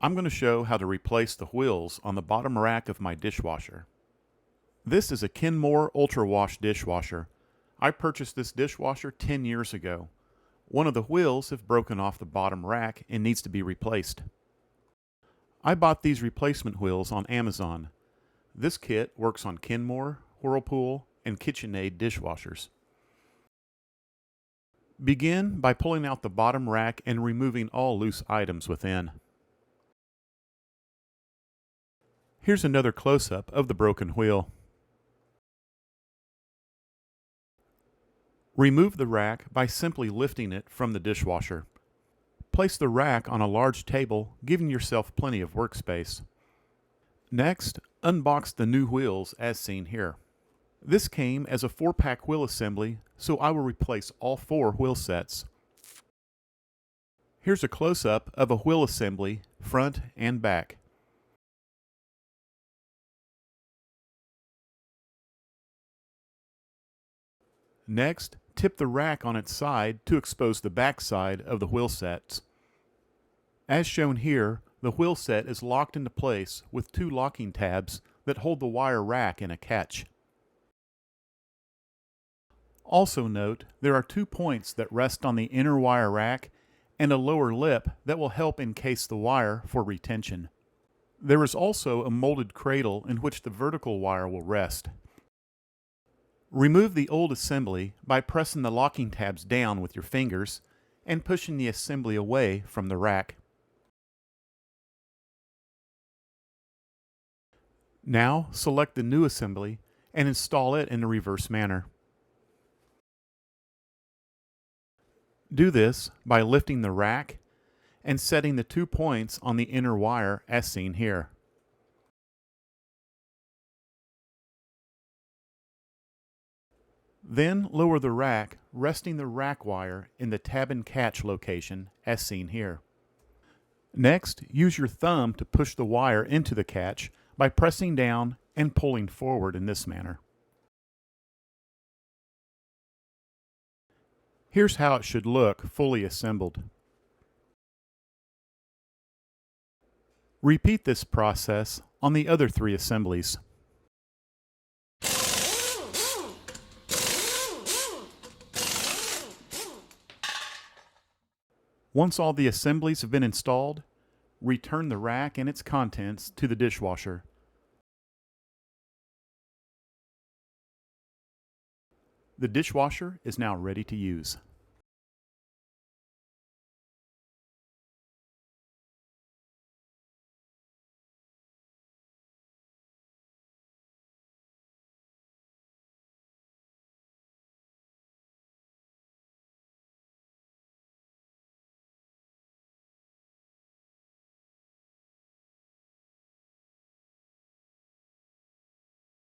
I'm going to show how to replace the wheels on the bottom rack of my dishwasher. This is a Kenmore Ultra Wash dishwasher. I purchased this dishwasher 10 years ago. One of the wheels have broken off the bottom rack and needs to be replaced. I bought these replacement wheels on Amazon. This kit works on Kenmore, Whirlpool, and KitchenAid dishwashers. Begin by pulling out the bottom rack and removing all loose items within. Here's another close-up of the broken wheel. Remove the rack by simply lifting it from the dishwasher. Place the rack on a large table, giving yourself plenty of workspace. Next, unbox the new wheels as seen here. This came as a 4-pack wheel assembly, so I will replace all 4 wheel sets. Here's a close-up of a wheel assembly, front and back. Next, tip the rack on its side to expose the back side of the wheel sets. As shown here, the wheel set is locked into place with 2 locking tabs that hold the wire rack in a catch. Also note, there are 2 points that rest on the inner wire rack and a lower lip that will help encase the wire for retention. There is also a molded cradle in which the vertical wire will rest. Remove the old assembly by pressing the locking tabs down with your fingers and pushing the assembly away from the rack. Now select the new assembly and install it in a reverse manner. Do this by lifting the rack and setting the 2 points on the inner wire as seen here. Then lower the rack, resting the rack wire in the tab and catch location as seen here. Next, use your thumb to push the wire into the catch by pressing down and pulling forward in this manner. Here's how it should look fully assembled. Repeat this process on the other 3 assemblies. Once all the assemblies have been installed, return the rack and its contents to the dishwasher. The dishwasher is now ready to use.